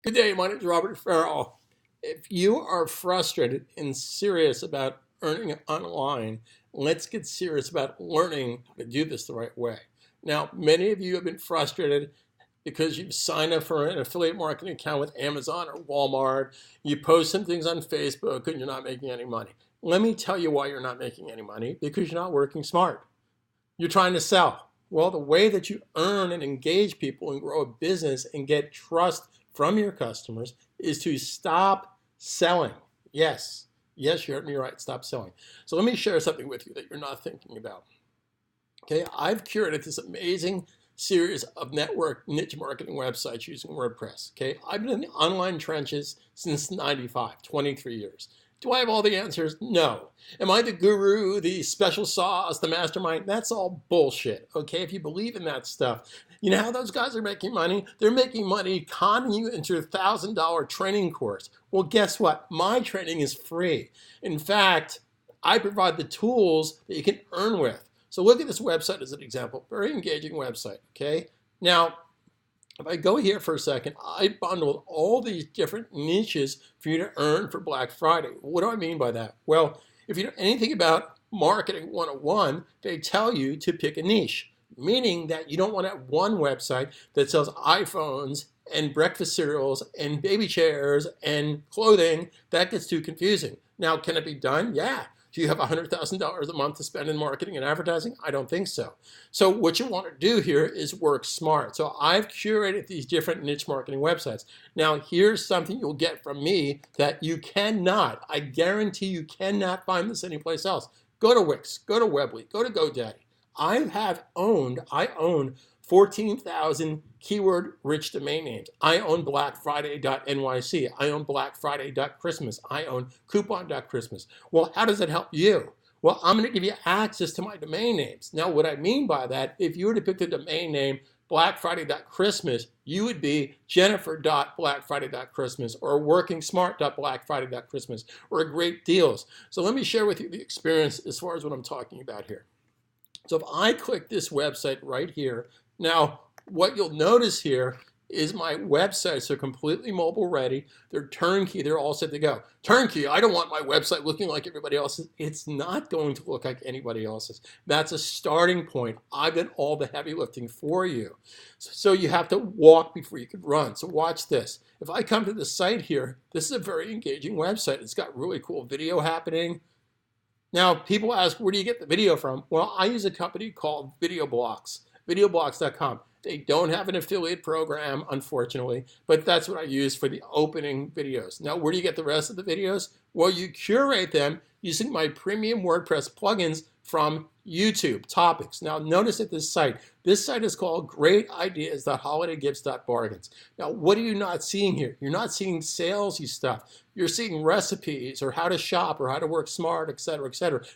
Good day, my name is Robert Farrell. If you are frustrated and serious about earning online, let's get serious about learning how to do this the right way. Now, many of you have been frustrated because you've signed up for an affiliate marketing account with Amazon or Walmart, you post some things on Facebook and you're not making any money. Let me tell you why you're not making any money, because you're not working smart. You're trying to sell. Well, the way that you earn and engage people and grow a business and get trust from your customers is to stop selling. Yes, yes, you heard me right. Stop selling. So let me share something with you that you're not thinking about. Okay, I've curated this amazing series of network niche marketing websites using WordPress. Okay, I've been in the online trenches since 95, 23 years. Do I have all the answers? No. Am I the guru, the special sauce, the mastermind? That's all bullshit. Okay, if you believe in that stuff, you know how those guys are making money? They're making money conning you into a $1,000 training course. Well, guess what? My training is free. In fact, I provide the tools that you can earn with. So look at this website as an example. Very engaging website, okay? Now, if I go here for a second, I bundled all these different niches for you to earn for Black Friday. What do I mean by that? Well, if you know anything about Marketing 101, they tell you to pick a niche, meaning that you don't want to have one website that sells iPhones and breakfast cereals and baby chairs and clothing. That gets too confusing. Now, can it be done? Yeah. Do you have $100,000 a month to spend in marketing and advertising? I don't think so. So what you want to do here is work smart. So I've curated these different niche marketing websites. Now here's something you'll get from me that you cannot, I guarantee you cannot find this anyplace else. Go to Wix, go to Weebly, go to GoDaddy. I own 14,000 keyword rich domain names. I own blackfriday.nyc. I own blackfriday.christmas. I own coupon.christmas. Well, how does that help you? Well, I'm going to give you access to my domain names. Now, what I mean by that, if you were to pick the domain name blackfriday.christmas, you would be jennifer.blackfriday.christmas or workingsmart.blackfriday.christmas or great deals. So let me share with you the experience as far as what I'm talking about here. So if I click this website right here, now what you'll notice here is my websites are completely mobile ready. They're turnkey. They're all set to go. Turnkey, I don't want my website looking like everybody else's. It's not going to look like anybody else's. That's a starting point. I've done all the heavy lifting for you. So you have to walk before you can run. So watch this. If I come to the site here, this is a very engaging website. It's got really cool video happening. Now, people ask, where do you get the video from? Well, I use a company called videoblocks.com. They don't have an affiliate program, unfortunately, but that's what I use for the opening videos. Now, where do you get the rest of the videos? Well, you curate them using my premium WordPress plugins from YouTube topics. Now, notice at this site is called greatideas.holidaygifts.bargains. Now, what are you not seeing here? You're not seeing salesy stuff. You're seeing recipes or how to shop or how to work smart, etc.,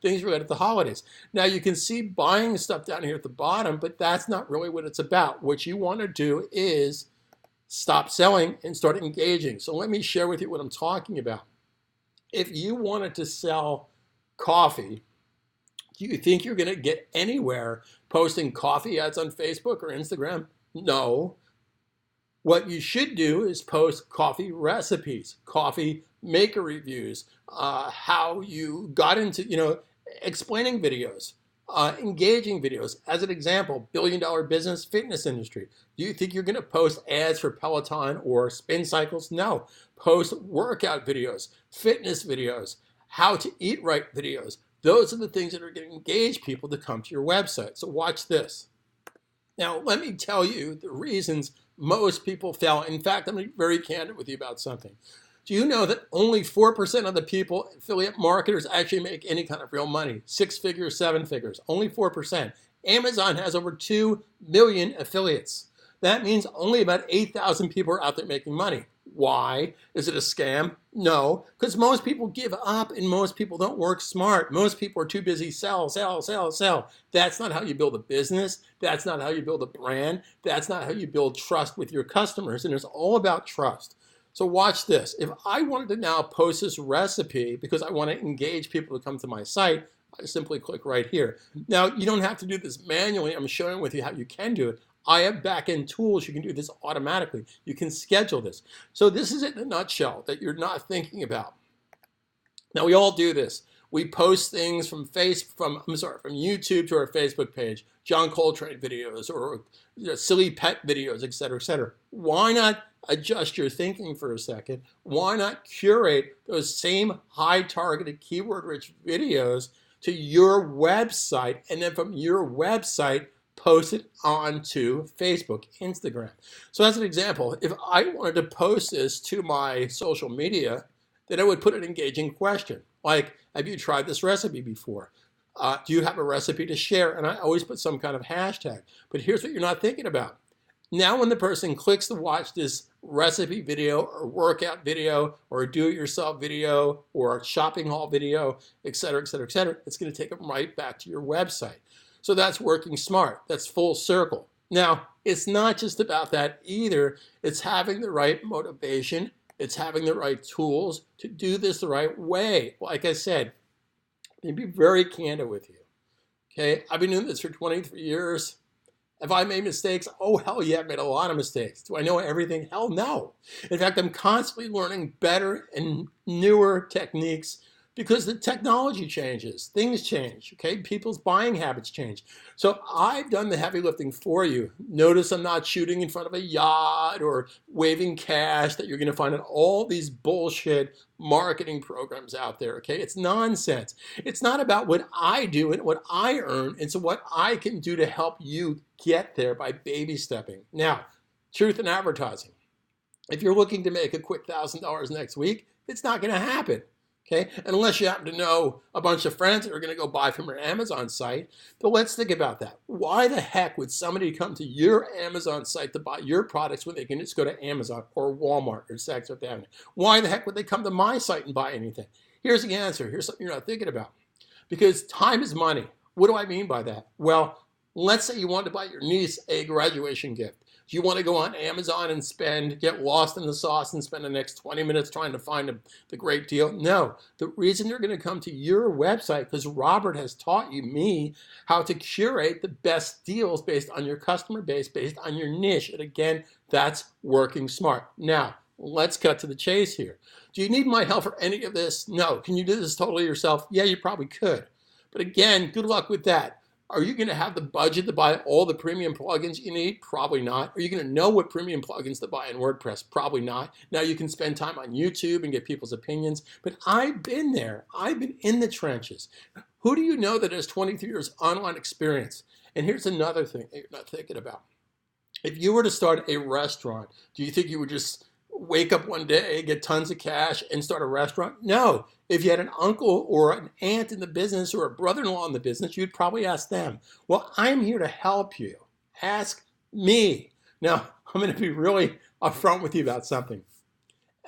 things related to holidays. Now, you can see buying stuff down here at the bottom, but that's not really what it's about. What you want to do is stop selling and start engaging. So let me share with you what I'm talking about. If you wanted to sell coffee, do you think you're going to get anywhere posting coffee ads on Facebook or Instagram? No. What you should do is post coffee recipes, coffee maker reviews, how you got into, explaining videos, engaging videos. As an example, billion-dollar business, fitness industry. Do you think you're going to post ads for Peloton or spin cycles? No. Post workout videos, fitness videos, how to eat right videos. Those are the things that are going to engage people to come to your website. So watch this. Now, let me tell you the reasons most people fail. In fact, I'm going to be very candid with you about something. Do you know that only 4% of the people, affiliate marketers, actually make any kind of real money? 6 figures, 7 figures, only 4%. Amazon has over 2 million affiliates. That means only about 8,000 people are out there making money. Why? Is it a scam? No, because most people give up and most people don't work smart. Most people are too busy sell. That's not how you build a business. That's not how you build a brand. That's not how you build trust with your customers. And it's all about trust. So watch this. If I wanted to now post this recipe because I want to engage people to come to my site, I simply click right here. Now, you don't have to do this manually. I'm showing with you how you can do it. I have back-end tools. You can do this automatically. You can schedule this. So this is it in a nutshell that you're not thinking about. Now, we all do this. We post things from YouTube to our Facebook page, John Coltrane videos or silly pet videos, et cetera, et cetera. Why not adjust your thinking for a second? Why not curate those same high targeted keyword rich videos to your website, and then from your website, post it onto Facebook, Instagram? So as an example, if I wanted to post this to my social media, then I would put an engaging question. Like, have you tried this recipe before? Do you have a recipe to share? And I always put some kind of hashtag. But here's what you're not thinking about. Now when the person clicks to watch this recipe video or workout video or a do-it-yourself video or a shopping haul video, et cetera, et cetera, et cetera, it's going to take them right back to your website. So that's working smart. That's full circle. Now, it's not just about that either. It's having the right motivation. It's having the right tools to do this the right way. Like I said, let me be very candid with you. Okay, I've been doing this for 23 years. Have I made mistakes? Oh, hell yeah, I've made a lot of mistakes. Do I know everything? Hell no. In fact, I'm constantly learning better and newer techniques because the technology changes, things change, okay? People's buying habits change. So I've done the heavy lifting for you. Notice I'm not shooting in front of a yacht or waving cash that you're gonna find in all these bullshit marketing programs out there, okay? It's nonsense. It's not about what I do and what I earn. It's what I can do to help you get there by baby stepping. Now, truth in advertising. If you're looking to make a quick $1,000 next week, it's not gonna happen. Okay, unless you happen to know a bunch of friends that are going to go buy from your Amazon site. But let's think about that. Why the heck would somebody come to your Amazon site to buy your products when they can just go to Amazon or Walmart or Saks Fifth Avenue? Why the heck would they come to my site and buy anything? Here's the answer. Here's something you're not thinking about. Because time is money. What do I mean by that? Well, let's say you want to buy your niece a graduation gift. Do you want to go on Amazon and get lost in the sauce and spend the next 20 minutes trying to find the great deal? No. The reason they're going to come to your website because Robert has taught me how to curate the best deals based on your customer base, based on your niche. And again, that's working smart. Now, let's cut to the chase here. Do you need my help for any of this? No. Can you do this totally yourself? Yeah, you probably could. But again, good luck with that. Are you going to have the budget to buy all the premium plugins you need? Probably not. Are you going to know what premium plugins to buy in WordPress? Probably not. Now you can spend time on YouTube and get people's opinions, but I've been there. I've been in the trenches. Who do you know that has 23 years online experience? And here's another thing that you're not thinking about. If you were to start a restaurant, do you think you would just wake up one day, get tons of cash, and start a restaurant? No. If you had an uncle or an aunt in the business or a brother-in-law in the business, you'd probably ask them. Well, I'm here to help you. Ask me. Now, I'm going to be really upfront with you about something.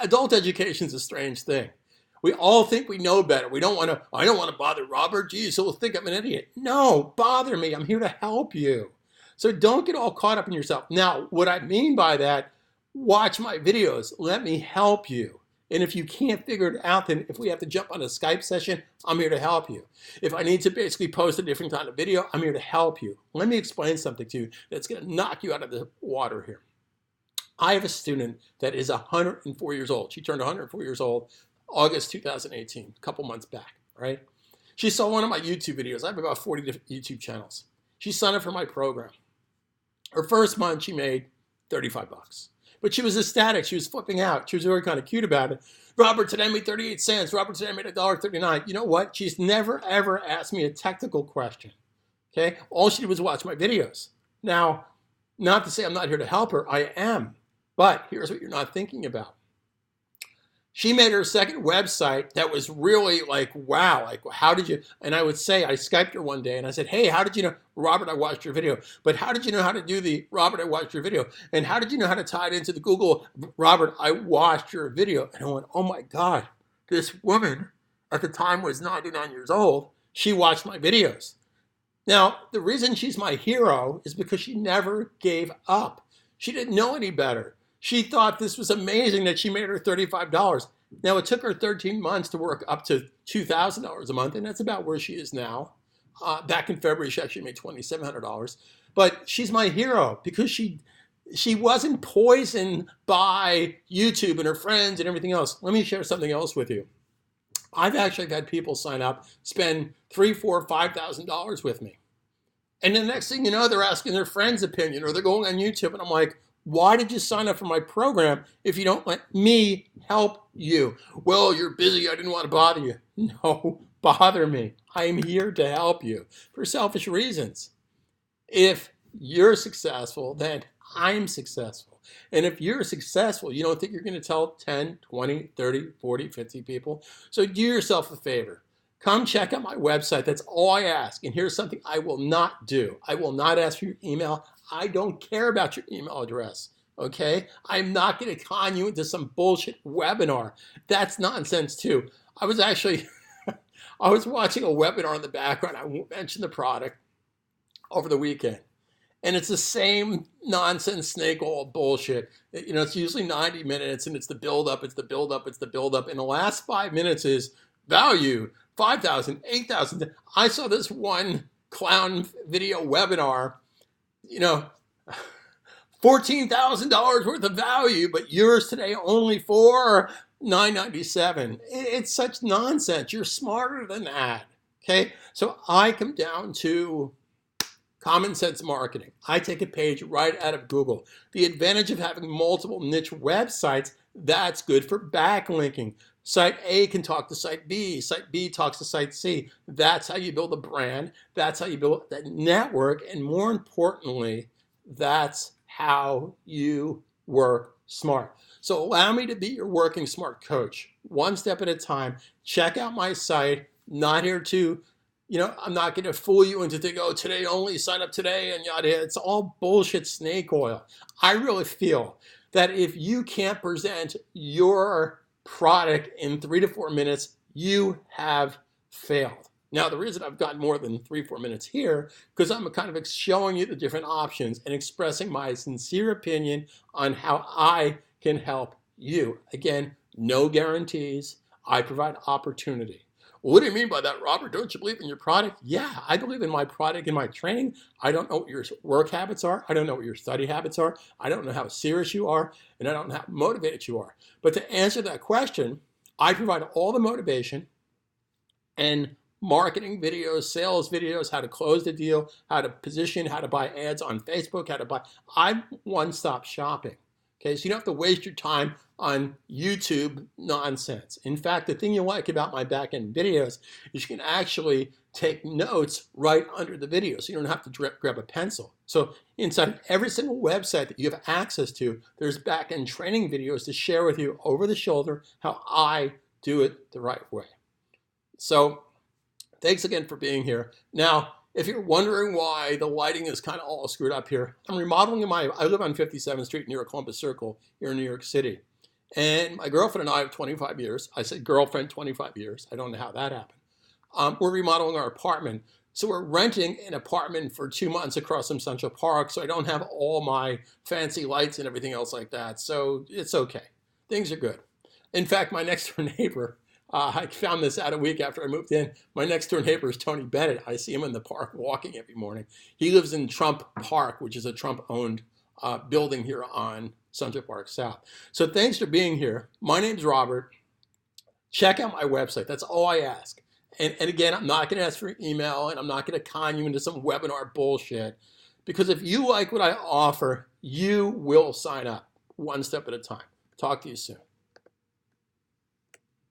Adult education is a strange thing. We all think we know better. I don't want to bother Robert. Geez, he'll think I'm an idiot. No, bother me. I'm here to help you. So don't get all caught up in yourself. Now, what I mean by that, watch my videos. Let me help you. And if you can't figure it out, then if we have to jump on a Skype session, I'm here to help you. If I need to basically post a different kind of video, I'm here to help you. Let me explain something to you that's going to knock you out of the water here. I have a student that is 104 years old. She turned 104 years old August 2018, a couple months back, right? She saw one of my YouTube videos. I have about 40 different YouTube channels. She signed up for my program. Her first month, she made 35 bucks. But she was ecstatic. She was flipping out. She was really kind of cute about it. Robert, today I made 38 cents. Robert, today I made $1.39. You know what? She's never, ever asked me a technical question. Okay? All she did was watch my videos. Now, not to say I'm not here to help her. I am. But here's what you're not thinking about. She made her second website that was really like, wow, like, how did you, and I would say, I Skyped her one day and I said, hey, how did you know, Robert, I watched your video, but how did you know how to do the, Robert, I watched your video, and how did you know how to tie it into the Google, Robert, I watched your video, and I went, oh my God, this woman at the time was 99 years old, she watched my videos. Now, the reason she's my hero is because she never gave up. She didn't know any better. She thought this was amazing that she made her $35. Now, it took her 13 months to work up to $2,000 a month, and that's about where she is now. Back in February, she actually made $2,700. But she's my hero because she wasn't poisoned by YouTube and her friends and everything else. Let me share something else with you. I've actually had people sign up, spend $3,000, $4,000, $5,000 with me. And the next thing you know, they're asking their friend's opinion or they're going on YouTube. And I'm like, why did you sign up for my program if you don't let me help you? Well, you're busy. I didn't want to bother you. No, bother me. I'm here to help you for selfish reasons. If you're successful, then I'm successful. And if you're successful, you don't think you're going to tell 10, 20, 30, 40, 50 people. So do yourself a favor. Come check out my website. That's all I ask. And here's something I will not do. I will not ask for your email. I don't care about your email address. Okay? I'm not going to con you into some bullshit webinar. That's nonsense too. I was watching a webinar in the background. I won't mention the product over the weekend. And it's the same nonsense snake oil bullshit. It's usually 90 minutes and it's the buildup, it's the buildup, it's the buildup. And the last 5 minutes is value, 5,000, 8,000. I saw this one clown video webinar, $14,000 worth of value, but yours today only for $997. It's such nonsense. You're smarter than that. Okay. So I come down to common sense marketing. I take a page right out of Google. The advantage of having multiple niche websites, that's good for backlinking. Site A can talk to site B. Site B talks to site C. That's how you build a brand. That's how you build that network. And more importantly, that's how you work smart. So allow me to be your working smart coach. One step at a time. Check out my site. Not here to I'm not going to fool you into thinking, oh, today only, sign up today, and yada, yada. It's all bullshit snake oil. I really feel that if you can't present your product in 3 to 4 minutes, you have failed. Now, the reason I've got more than 3, 4 minutes here, because I'm kind of showing you the different options and expressing my sincere opinion on how I can help you. Again, no guarantees. I provide opportunity. What do you mean by that, Robert? Don't you believe in your product? Yeah, I believe in my product and my training. I don't know what your work habits are. I don't know what your study habits are. I don't know how serious you are, and I don't know how motivated you are. But to answer that question, I provide all the motivation and marketing videos, sales videos, how to close the deal, how to position, how to buy ads on Facebook, I'm one-stop shopping. Okay, so you don't have to waste your time on YouTube nonsense. In fact, the thing you like about my back-end videos is you can actually take notes right under the video, so you don't have to grab a pencil. So inside every single website that you have access to, there's back-end training videos to share with you over the shoulder how I do it the right way. So thanks again for being here. Now, if you're wondering why the lighting is kind of all screwed up here, I'm remodeling I live on 57th Street near Columbus Circle here in New York City. And my girlfriend and I have 25 years. I said girlfriend, 25 years. I don't know how that happened. We're remodeling our apartment. So we're renting an apartment for 2 months across from Central Park. So I don't have all my fancy lights and everything else like that. So it's okay. Things are good. In fact, my next door neighbor, I found this out a week after I moved in. My next door neighbor is Tony Bennett. I see him in the park walking every morning. He lives in Trump Park, which is a Trump-owned building here on Central Park South. So thanks for being here. My name's Robert. Check out my website. That's all I ask. And again, I'm not going to ask for your email, and I'm not going to con you into some webinar bullshit. Because if you like what I offer, you will sign up one step at a time. Talk to you soon.